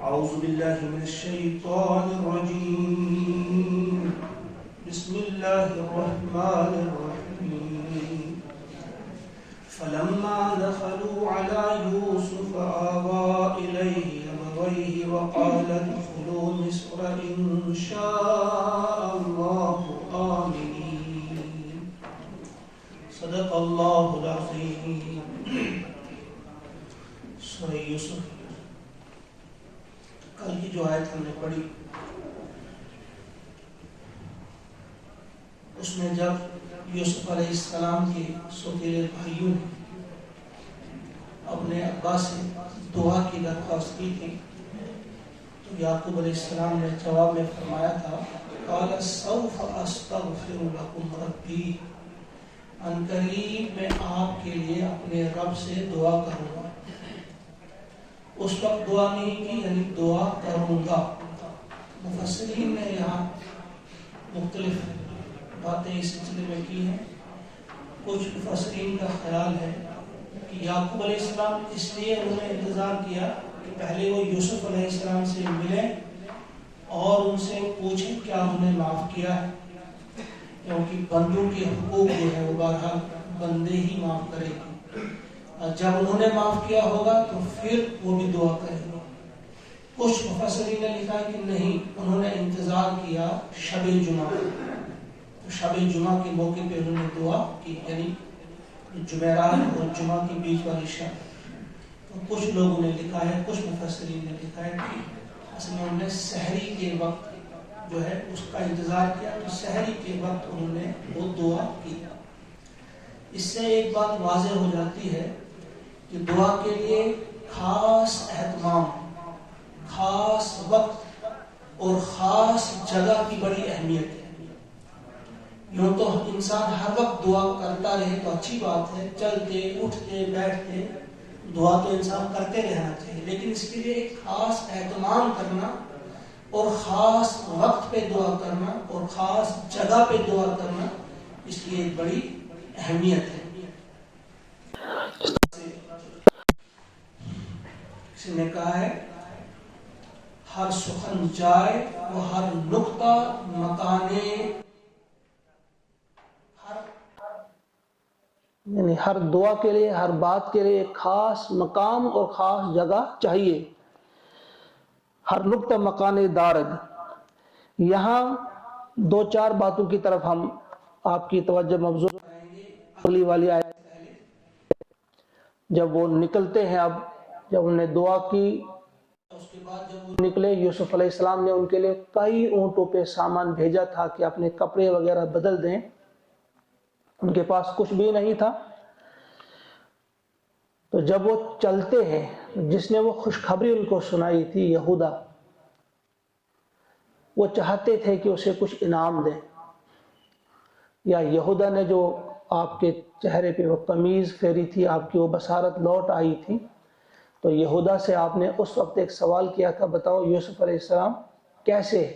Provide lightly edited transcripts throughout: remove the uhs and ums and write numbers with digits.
أعوذ بالله من الشيطان الرجيم بسم الله الرحمن الرحيم فلما دخلوا على يوسف آوى إليه أبويه وقال ادخلوا مصر إن شاء الله آمنين صدق الله العظيم. سورہ یوسف کل کی جو آیت ہم نے پڑھی اس میں جب یوسف علیہ السلام کے سوتیلے بھائیوں نے اپنے ابا سے دعا کی درخواست کی تھی تو یعقوب علیہ السلام نے جواب میں فرمایا تھا قال سوف استغفر لكم ربی، ان قریب میں آپ کے لیے اپنے رب سے دعا کروں گا. اس وقت دعا نہیں کی، یعنی دعا کروں گا. مفسرین نے یہاں مختلف باتیں اس سلسلے میں کی ہیں. کچھ مفسرین کا خیال ہے کہ یعقوب علیہ السلام اس لیے انہوں نے انتظار کیا کہ پہلے وہ یوسف علیہ السلام سے ملیں اور ان سے پوچھیں کیا انہوں نے معاف کیا ہے، کیونکہ بندوں کے حقوق جو ہے وہ بہرحال بندے ہی معاف کرے گی. جب انہوں نے معاف کیا ہوگا تو پھر وہ بھی دعا کریں گے. کچھ مفسرین نے لکھا کہ نہیں، انہوں نے انتظار کیا شب جمعہ، تو شب جمعہ کے موقع پہ انہوں نے دعا کی، یعنی جمعرات اور جمعہ کے بیچ والی شب. تو کچھ لوگوں نے لکھا ہے، کچھ مفسرین نے لکھا ہے کہ اصل میں انہوں نے سحری کے وقت جو ہے اس کا انتظار کیا، تو سحری کے وقت انہوں نے وہ دعا کی. اس سے ایک بات واضح ہو جاتی ہے کہ دعا کے لیے خاص اہتمام، خاص وقت اور خاص جگہ کی بڑی اہمیت ہے. یوں تو انسان ہر وقت دعا کرتا رہے تو اچھی بات ہے، چلتے اٹھتے بیٹھتے دعا تو انسان کرتے رہنا چاہیے، لیکن اس کے لیے ایک خاص اہتمام کرنا اور خاص وقت پہ دعا کرنا اور خاص جگہ پہ دعا کرنا اس کی ایک بڑی اہمیت ہے. کسی نے کہا ہے ہر سخن جائے وہ ہر نقطہ مکانے، یعنی ہر دعا کے لیے، ہر بات کے لیے ایک خاص مقام اور خاص جگہ چاہیے. ہر نقطہ مکان دارد. یہاں دو چار باتوں کی طرف ہم آپ کی توجہ مبذول کریں گے. اگلی والی آیت پہلے جب وہ نکلتے ہیں، اب جب انہوں نے دعا کی اس کے بعد جب وہ نکلے، یوسف علیہ السلام نے ان کے لیے کئی اونٹوں پہ سامان بھیجا تھا کہ اپنے کپڑے وغیرہ بدل دیں. ان کے پاس کچھ بھی نہیں تھا. تو جب وہ چلتے ہیں، جس نے وہ خوشخبری ان کو سنائی تھی یہودا، وہ چاہتے تھے کہ اسے کچھ انعام دیں. یا یہودا نے جو آپ کے چہرے پہ وہ قمیض پھیری تھی، آپ کی وہ بصارت لوٹ آئی تھی، تو یہودا سے آپ نے اس وقت ایک سوال کیا تھا، بتاؤ یوسف علیہ السلام کیسے ہے؟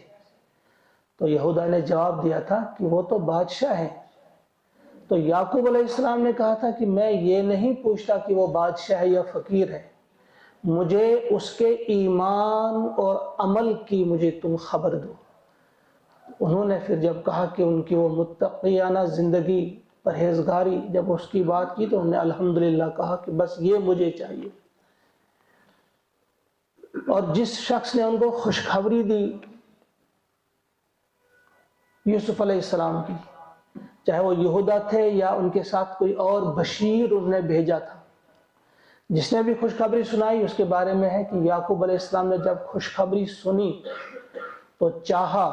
تو یہودا نے جواب دیا تھا کہ وہ تو بادشاہ ہیں. تو یعقوب علیہ السلام نے کہا تھا کہ میں یہ نہیں پوچھتا کہ وہ بادشاہ ہے یا فقیر ہے، مجھے اس کے ایمان اور عمل کی مجھے تم خبر دو. انہوں نے پھر جب کہا کہ ان کی وہ متقیانہ زندگی، پرہیزگاری، جب اس کی بات کی تو انہوں نے الحمدللہ کہا کہ بس یہ مجھے چاہیے. اور جس شخص نے ان کو خوشخبری دی یوسف علیہ السلام کی، چاہے وہ یہودا تھے یا ان کے ساتھ کوئی اور بشیر انہوں نے بھیجا تھا، جس نے بھی خوشخبری سنائی اس کے بارے میں ہے کہ یعقوب علیہ السلام نے جب خوشخبری سنی تو چاہا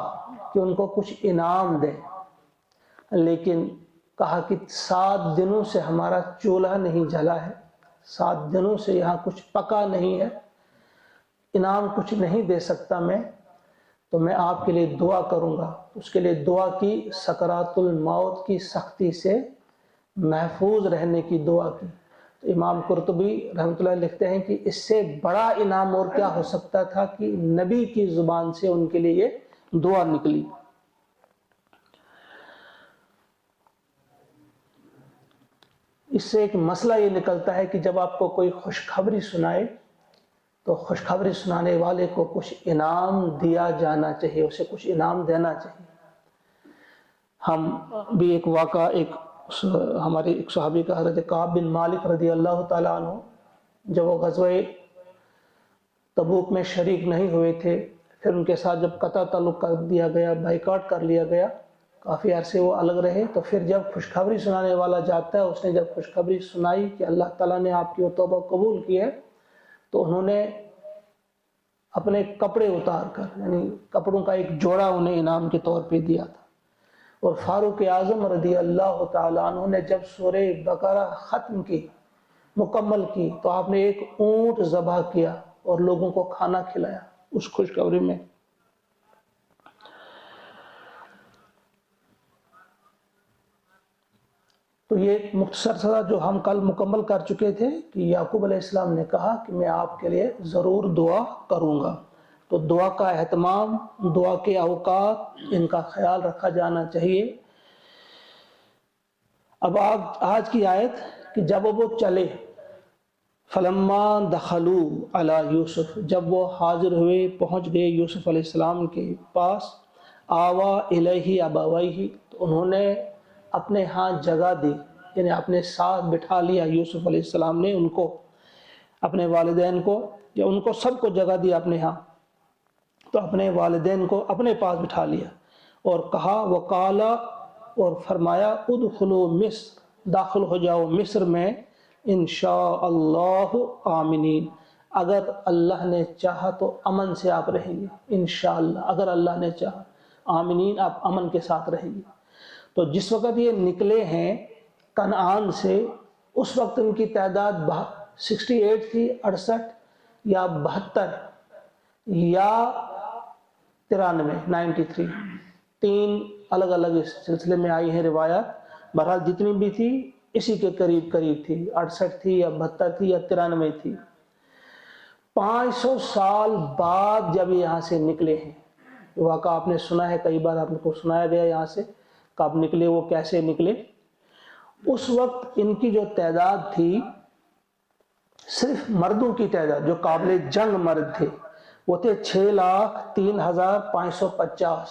کہ ان کو کچھ انعام دیں، لیکن کہا کہ 7 دنوں سے ہمارا چولہا نہیں جلا ہے، 7 دنوں سے یہاں کچھ پکا نہیں ہے، انعام کچھ نہیں دے سکتا میں، تو میں آپ کے لیے دعا کروں گا. اس کے لیے دعا کی، سکرات الموت کی سختی سے محفوظ رہنے کی دعا کی. تو امام قرطبی رحمۃ اللہ لکھتے ہیں کہ اس سے بڑا انعام اور کیا ہو سکتا تھا کہ نبی کی زبان سے ان کے لیے یہ دعا نکلی. اس سے ایک مسئلہ یہ نکلتا ہے کہ جب آپ کو کوئی خوشخبری سنائے تو خوشخبری سنانے والے کو کچھ انعام دیا جانا چاہیے، اسے کچھ انعام دینا چاہیے۔ ہم بھی ایک واقعہ ہمارے ایک صحابی کا حضرت کعب بن مالک رضی اللہ تعالیٰ عنہ، جب وہ غزوہ تبوک میں شریک نہیں ہوئے تھے، پھر ان کے ساتھ جب قطع تعلق کر دیا گیا، بائیکاٹ کر لیا گیا، کافی عرصے وہ الگ رہے، تو پھر جب خوشخبری سنانے والا جاتا ہے، اس نے جب خوشخبری سنائی کہ اللہ تعالیٰ نے آپ کی وہ توبہ قبول کی ہے، تو انہوں نے اپنے کپڑے اتار کر، یعنی کپڑوں کا ایک جوڑا انہیں انعام کے طور پہ دیا تھا۔ اور فاروق اعظم رضی اللہ تعالیٰ عنہ نے جب سورہ بقرہ ختم کی، مکمل کی، تو آپ نے ایک اونٹ ذبح کیا اور لوگوں کو کھانا کھلایا اس خوشخبری میں۔ تو یہ ایک مختصر سا جو ہم کل مکمل کر چکے تھے کہ یعقوب علیہ السلام نے کہا کہ میں آپ کے لیے ضرور دعا کروں گا۔ تو دعا کا اہتمام، دعا کے اوقات، ان کا خیال رکھا جانا چاہیے۔ اب آج کی آیت کہ جب وہ چلے، فلما دخلوا علی یوسف، جب وہ حاضر ہوئے، پہنچ گئے یوسف علیہ السلام کے پاس، آوا الیہ ابویہ، تو انہوں نے اپنے ہاں جگہ دی، یعنی اپنے ساتھ بٹھا لیا یوسف علیہ السلام نے ان کو، اپنے والدین کو، یا ان کو سب کو جگہ دی اپنے ہاں، تو اپنے والدین کو اپنے پاس بٹھا لیا اور کہا، وقال، اور فرمایا، ادخلوا مصر، داخل ہو جاؤ مصر میں، انشاءاللہ آمنین، اگر اللہ نے چاہا تو امن سے آپ رہیں گے، انشاءاللہ، اگر اللہ نے چاہا، آمنین، آپ امن کے ساتھ رہیں گے۔ تو جس وقت یہ نکلے ہیں کنعان سے، اس وقت ان کی تعداد 68 تھی، 68 یا 72 یا 93، 93، تین الگ الگ اس سلسلے میں آئی ہیں روایات، بہرحال جتنی بھی تھی اسی کے قریب قریب تھی، 68 تھی یا 72 تھی یا 93 تھی۔ 500 سال بعد جب یہاں سے نکلے ہیں، واقعہ آپ نے سنا ہے، کئی بار آپ کو سنایا گیا یہاں سے، کب نکلے وہ، کیسے نکلے۔ اس وقت ان کی جو تعداد تھی، صرف مردوں کی تعداد جو قابل جنگ مرد تھے، وہ تھے 6,03,550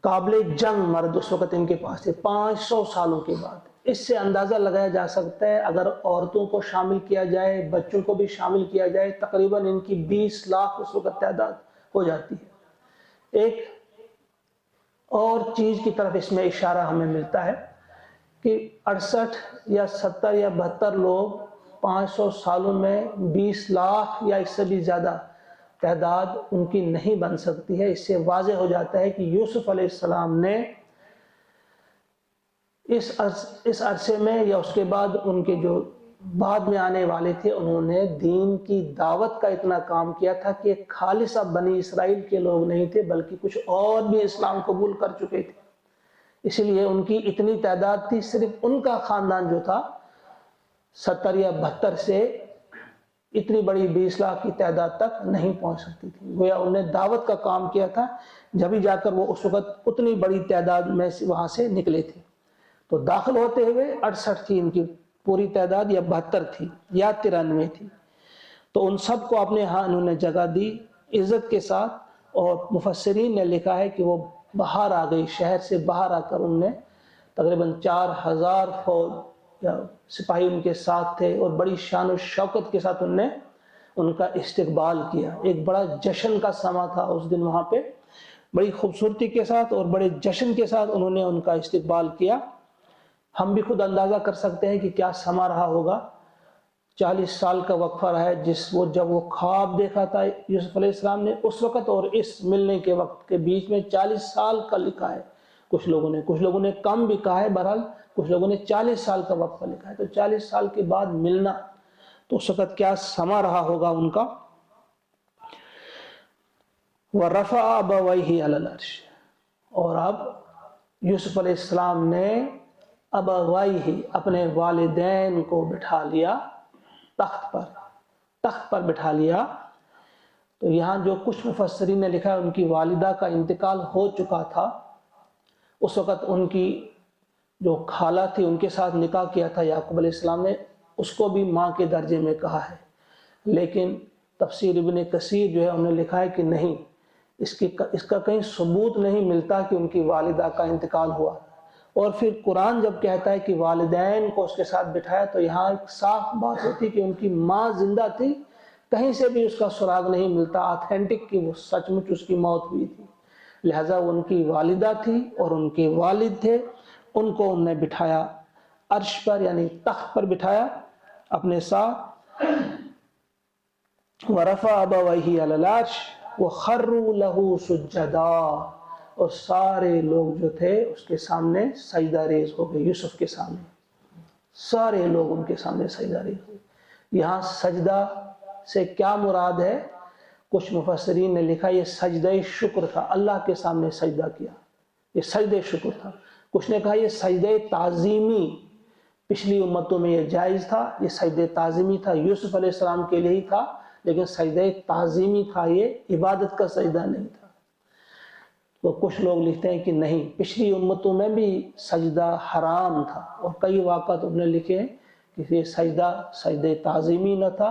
قابل جنگ مرد اس وقت ان کے پاس تھے، 500 سالوں کے بعد۔ اس سے اندازہ لگایا جا سکتا ہے اگر عورتوں کو شامل کیا جائے، بچوں کو بھی شامل کیا جائے، تقریباً ان کی 20 لاکھ اس وقت تعداد ہو جاتی ہے۔ ایک اور چیز کی طرف اس میں اشارہ ہمیں ملتا ہے کہ 68 یا 70 یا 72 لوگ 500 سالوں میں 20 لاکھ یا اس سے بھی زیادہ تعداد ان کی نہیں بن سکتی ہے۔ اس سے واضح ہو جاتا ہے کہ یوسف علیہ السلام نے اس عرصے میں یا اس کے بعد ان کے جو بعد میں آنے والے تھے، انہوں نے دین کی دعوت کا اتنا کام کیا تھا کہ خالص اب بنی اسرائیل کے لوگ نہیں تھے، بلکہ کچھ اور بھی اسلام قبول کر چکے تھے، اس لیے ان کی اتنی تعداد تھی۔ صرف ان کا خاندان جو تھا 70 یا 72 سے اتنی بڑی 20 لاکھ کی تعداد تک نہیں پہنچ سکتی تھی، گویا انہوں نے دعوت کا کام کیا تھا، جبھی جا کر وہ اس وقت اتنی بڑی تعداد میں وہاں سے نکلے تھے۔ تو داخل ہوتے ہوئے 68 تھی ان کی پوری تعداد، یا 72 تھی یا 93 تھی۔ تو ان سب کو اپنے ہاں انہوں نے جگہ دی عزت کے ساتھ، اور مفسرین نے لکھا ہے کہ وہ باہر آ گئی، شہر سے باہر آ کر انہوں نے تقریباً 4000 فوج یا سپاہی ان کے ساتھ تھے، اور بڑی شان و شوکت کے ساتھ انہوں نے ان کا استقبال کیا۔ ایک بڑا جشن کا سما تھا اس دن وہاں پہ، بڑی خوبصورتی کے ساتھ اور بڑے جشن کے ساتھ انہوں نے ان کا استقبال کیا۔ ہم بھی خود اندازہ کر سکتے ہیں کہ کیا سما رہا ہوگا۔ 40 سال کا وقفہ رہا ہے، جب وہ خواب دیکھا تھا یوسف علیہ السلام نے اس وقت اور اس ملنے کے وقت کے بیچ میں 40 سال کا لکھا ہے کچھ لوگوں نے کم بھی کہا ہے، بہرحال کچھ لوگوں نے 40 سال کا وقفہ لکھا ہے۔ تو 40 سال کے بعد ملنا، تو اس وقت کیا سما رہا ہوگا ان کا۔ وَرَفَعَ أَبَوَيْهِ عَلَى الْعَرْشِ، اور اب یوسف علیہ السلام نے ابویہ اپنے والدین کو بٹھا لیا تخت پر بٹھا لیا۔ تو یہاں جو کچھ مفسرین نے لکھا ہے ان کی والدہ کا انتقال ہو چکا تھا، اس وقت ان کی جو خالہ تھی ان کے ساتھ نکاح کیا تھا یعقوب علیہ السلام نے، اس کو بھی ماں کے درجے میں کہا ہے، لیکن تفسیر ابن کثیر جو ہے انہوں نے لکھا ہے کہ نہیں، اس کا کہیں ثبوت نہیں ملتا کہ ان کی والدہ کا انتقال ہوا۔ اور پھر قرآن جب کہتا ہے کہ والدین کو اس کے ساتھ بٹھایا، تو یہاں ایک صاف بات ہوتی کہ ان کی ماں زندہ تھی، کہیں سے بھی اس کا سراغ نہیں ملتا آتھینٹک کہ وہ سچ مچ اس کی موت ہوئی تھی۔ لہٰذا ان کی والدہ تھی اور ان کے والد تھے، ان کو انہوں نے بٹھایا عرش پر، یعنی تخت پر بٹھایا اپنے ساتھ۔ وَرَفَعَ أَبَوَيْهِ عَلَى الْعَرْشِ وَخَرُّوا لَهُ سُجَّدًا، اور سارے لوگ جو تھے اس کے سامنے سجدہ ریز ہو گئے، یوسف کے سامنے سارے لوگ ان کے سامنے سجدہ ریز ہو گئے۔ یہاں سجدہ سے کیا مراد ہے؟ کچھ مفسرین نے لکھا یہ سجدہ شکر تھا، اللہ کے سامنے سجدہ کیا، یہ سجدہ شکر تھا۔ کچھ نے کہا یہ سجدہ تعظیمی، پچھلی امتوں میں یہ جائز تھا، یہ سجدہ تعظیمی تھا، یوسف علیہ السلام کے لیے ہی تھا، لیکن سجدہ تعظیمی تھا، یہ عبادت کا سجدہ نہیں تھا۔ تو کچھ لوگ لکھتے ہیں کہ نہیں، پچھلی امتوں میں بھی سجدہ حرام تھا، اور کئی واقعات انہوں نے لکھے ہیں کہ یہ سجدہ تعظیمی نہ تھا،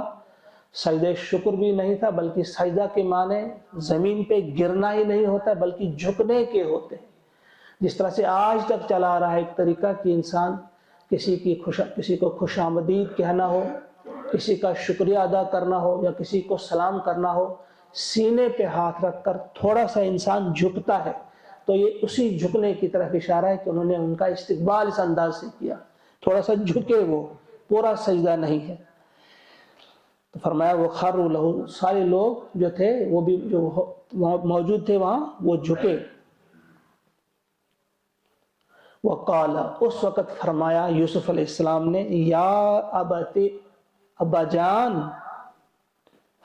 سجدہ شکر بھی نہیں تھا، بلکہ سجدہ کے معنی زمین پہ گرنا ہی نہیں ہوتا بلکہ جھکنے کے ہوتے ہیں۔ جس طرح سے آج تک چلا آ رہا ہے ایک طریقہ کہ انسان کسی کو خوش آمدید کہنا ہو، کسی کا شکریہ ادا کرنا ہو، یا کسی کو سلام کرنا ہو، سینے پہ ہاتھ رکھ کر تھوڑا سا انسان جھکتا ہے، تو یہ اسی جھکنے کی طرف اشارہ ہے کہ انہوں نے ان کا استقبال اس انداز سے کیا، تھوڑا سا جھکے، وہ پورا سجدہ نہیں ہے۔ تو فرمایا وہ خروا لہ، سارے لوگ جو تھے وہ بھی جو موجود تھے وہاں وہ جھکے۔ وقال، اس وقت فرمایا یوسف علیہ السلام نے، یا ابت، ابا جان،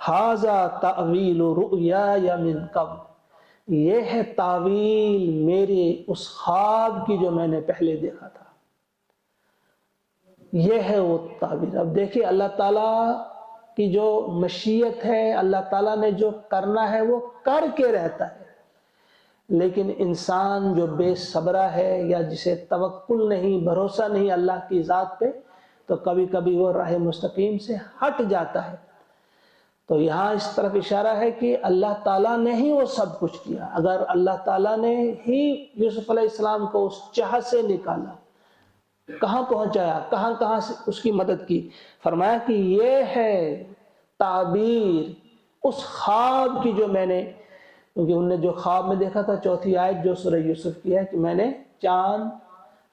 ھذا تأویل رؤیای من قبل، یہ ہے تعویل میرے اس خواب کی جو میں نے پہلے دیکھا تھا، یہ ہے وہ تعبیر۔ اب دیکھیں اللہ تعالیٰ کی جو مشیت ہے، اللہ تعالیٰ نے جو کرنا ہے وہ کر کے رہتا ہے، لیکن انسان جو بے صبرہ ہے یا جسے توکل نہیں، بھروسہ نہیں اللہ کی ذات پہ، تو کبھی کبھی وہ راہ مستقیم سے ہٹ جاتا ہے۔ تو یہاں اس طرف اشارہ ہے کہ اللہ تعالیٰ نے ہی وہ سب کچھ کیا۔ اگر اللہ تعالیٰ نے ہی یوسف علیہ السلام کو اس چاہ سے نکالا، کہاں پہنچایا، کہاں کہاں سے اس کی مدد کی، فرمایا کہ یہ ہے تعبیر اس خواب کی جو میں نے، کیونکہ انہوں نے جو خواب میں دیکھا تھا، چوتھی آیت جو سورہ یوسف کی ہے کہ میں نے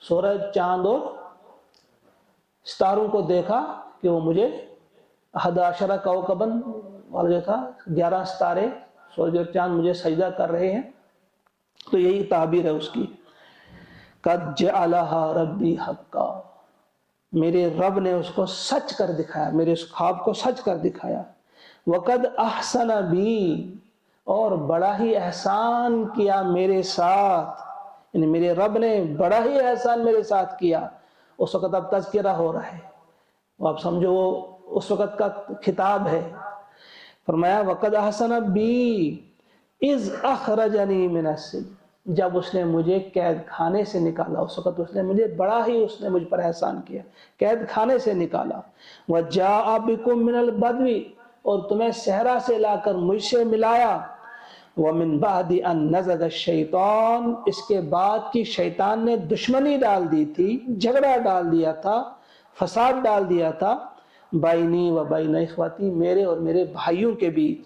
سورج، چاند اور ستاروں کو دیکھا کہ وہ مجھے 11 کوكباً والا جو تھا، 11 ستارے، سورج اور چاند مجھے سجدہ کر رہے ہیں۔ تو یہی تعبیر ہے اس کی، قد جعلها ربی حقا، میرے رب نے اس کو سچ کر دکھایا، میرے اس خواب کو سچ کر دکھایا۔ وقد احسن بی، اور بڑا ہی احسان کیا میرے ساتھ، یعنی میرے رب نے بڑا ہی احسان میرے ساتھ کیا۔ اس وقت اب تذکرہ ہو رہا ہے، وہ آپ سمجھو وہ اس وقت کا خطاب ہے۔ فرمایا وقد احسن بی اذ اخرجنی من السجن، جب اس نے مجھے قید خانے سے نکالا، اس وقت اس نے مجھے بڑا ہی اس نے مجھ پر احسان کیا، قید خانے سے نکالا۔ وجاء بکم من البدو، اور تمہیں صحرا سے لا کر مجھ سے ملایا۔ ومن بعد ان نزغ الشیطان، اس کے بعد کی شیطان نے دشمنی ڈال دی تھی، جھگڑا ڈال دیا تھا، فساد ڈال دیا تھا، بینی و بین اخوتی، میرے اور میرے بھائیوں کے بیچ۔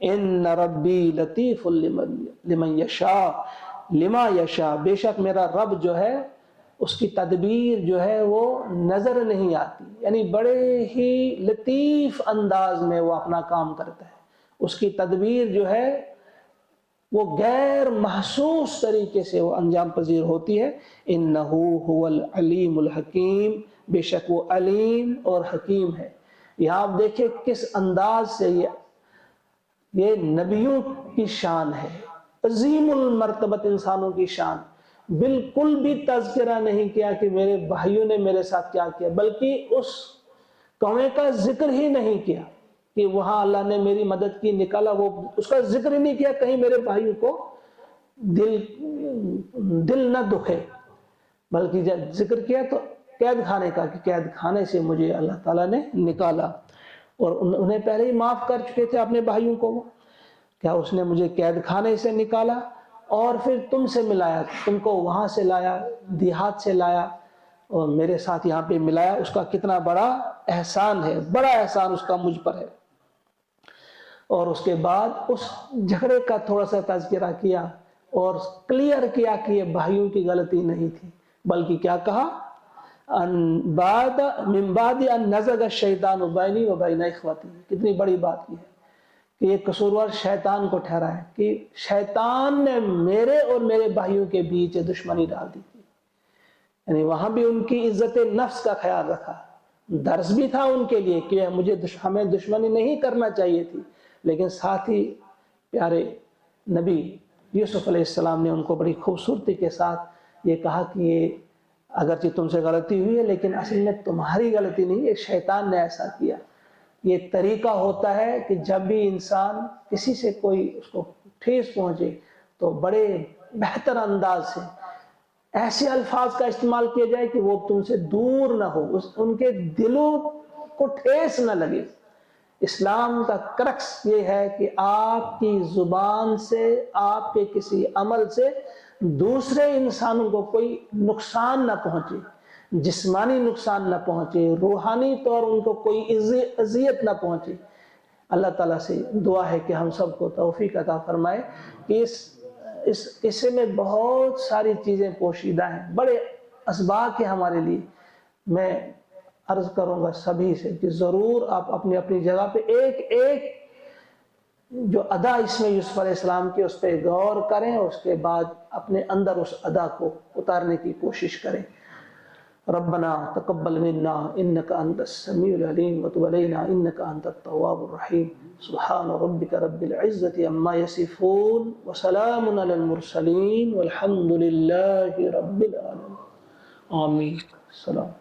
ان ربی لطیف لمن یشاء لما یشاء، بے شک میرا رب جو ہے اس کی تدبیر جو ہے وہ نظر نہیں آتی، یعنی بڑے ہی لطیف انداز میں وہ اپنا کام کرتا ہے، اس کی تدبیر جو ہے وہ غیر محسوس طریقے سے وہ انجام پذیر ہوتی ہے۔ انہ هو العلیم الحکیم، بے شک وہ علیم اور حکیم ہے۔ یہاں آپ دیکھیں کس انداز سے یہ نبیوں کی شان ہے، عظیم المرتبت انسانوں کی شان، بالکل بھی تذکرہ نہیں کیا کہ میرے بھائیوں نے میرے ساتھ کیا کیا، بلکہ اس کنویں کا ذکر ہی نہیں کیا کہ وہاں اللہ نے میری مدد کی، نکالا، وہ اس کا ذکر ہی نہیں کیا، کہیں میرے بھائیوں کو دل نہ دکھے، بلکہ جب ذکر کیا تو قید خانے کا کہ قید خانے سے مجھے اللہ تعالیٰ نے نکالا، اور انہیں پہلے ہی معاف کر چکے تھے اپنے بھائیوں کو، کیا اس نے مجھے قید خانے سے نکالا اور پھر تم سے ملایا، تم کو وہاں سے لایا، دیہات سے لایا اور میرے ساتھ یہاں پہ ملایا، اس کا کتنا بڑا احسان ہے، بڑا احسان اس کا مجھ پر ہے۔ اور اس کے بعد اس جھگڑے کا تھوڑا سا تذکرہ کیا اور کلیئر کیا کہ یہ بھائیوں کی غلطی نہیں تھی، بلکہ کیا کہا، من بعد ان نزغ الشیطان بینی و بین اخوتی، کتنی بڑی بات کی ہے کہ یہ قصوروار شیطان کو ٹھہرا ہے کہ شیطان نے میرے اور میرے بھائیوں کے بیچ دشمنی ڈال دی تھی، یعنی وہاں بھی ان کی عزت نفس کا خیال رکھا، درس بھی تھا ان کے لیے کہ ہمیں دشمنی نہیں کرنا چاہیے تھی، لیکن ساتھ ہی پیارے نبی یوسف علیہ السلام نے ان کو بڑی خوبصورتی کے ساتھ یہ کہا کہ یہ اگرچہ تم سے غلطی ہوئی ہے لیکن اصل میں تمہاری غلطی نہیں، ایک شیطان نے ایسا کیا۔ یہ طریقہ ہوتا ہے کہ جب بھی انسان کسی سے کوئی اس کو ٹھیس پہنچے تو بڑے بہتر انداز سے ایسے الفاظ کا استعمال کیا جائے کہ وہ تم سے دور نہ ہو، ان کے دلوں کو ٹھیس نہ لگے۔ اسلام کا کرکس یہ ہے کہ آپ کی زبان سے، آپ کے کسی عمل سے دوسرے انسانوں کو کوئی نقصان نہ پہنچے، جسمانی نقصان نہ پہنچے، روحانی طور ان کو کوئی اذیت نہ پہنچے۔ اللہ تعالیٰ سے دعا ہے کہ ہم سب کو توفیق عطا فرمائے کہ اس قصے میں بہت ساری چیزیں پوشیدہ ہیں، بڑے اسباق ہیں ہمارے لیے۔ میں عرض کروں گا سبھی سے کہ ضرور آپ اپنی اپنی جگہ پہ ایک ایک جو ادا اس میں یوسف علیہ السلام کی اس پہ غور کریں، اور اس کے بعد اپنے اندر اس ادا کو اتارنے کی کوشش کریں۔ ربنا تقبل منا انك انت السميع العليم وتب علينا انك انت التواب الرحيم سبحان ربك رب العزة عما يصفون وسلام على المرسلين والحمد لله رب العالمين آمين۔ السلام